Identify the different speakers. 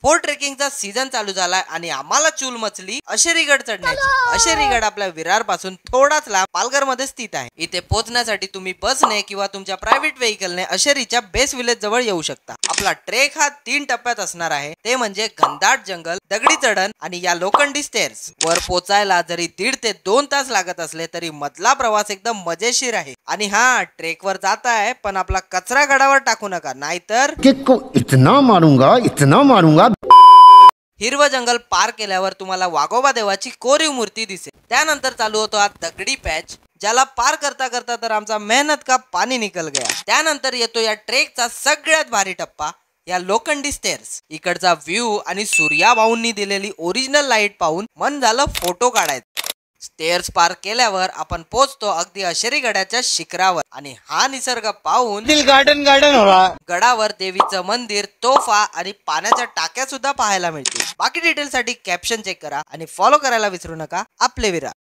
Speaker 1: Fort ट्रेकिंगचा season चालू झालाय आणि आम्हाला चूल मचली अशेरीगड चढण्याची। अशेरीगड आपल्या विरार पासून थोडाच लांब पालघर मध्ये स्थित आहे। इथे पोहोचण्यासाठी तुम्ही बसने किंवा तुमच्या प्रायव्हेट व्हेइकलने अशेरीच्या बेस विलेज जवळ येऊ शकता। आपला ट्रेक हा 3 टप्प्यात असणार आहे, ते म्हणजे घनदाट जंगल, दगडी चढण आणि या लोखंडी स्टेअर्स। वर पोचायला जरी 1.5 ते 2 तास लागत असले तरी मधला प्रवास एकदम मजेशीर आहे। आणि हा, ट्रेकवर जाताय पण आपला कचरा गडावर टाकू नका, नाहीतर
Speaker 2: इतना मारूंगा।
Speaker 1: हिरवं जंगल पार केल्यावर तुम्हाला वाघोबा देवाची कोरीव मूर्ती दिसेल। त्यानंतर चालू होतो हा दगडी पॅच, ज्याला पार करता करता तर आमचा मेहनत का पाणी निकल गया। त्यानंतर येतो या ट्रेकचा सगळ्यात भारी टप्पा, या लोखंडी स्टेअर्स। इकडचा व्ह्यू आणि सूर्या भाऊंनी दिलेली ओरिजिनल लाईट पाहून मन झालं फोटो काढायचं। स्टेअर्स पार केल्यावर आपण पोहोचतो अगदी अशेरीगडाच्या शिखरावर आणि हा निसर्ग पाहून
Speaker 2: दिल गार्डन हो रहा।
Speaker 1: गडावर देवीचं मंदिर, तोफा आणि पाण्याच्या टाक्या सुद्धा पाहायला मिळतील। बाकी डिटेल साठी कॅप्शन चेक करा आणि फॉलो करायला विसरू नका आपले विरार।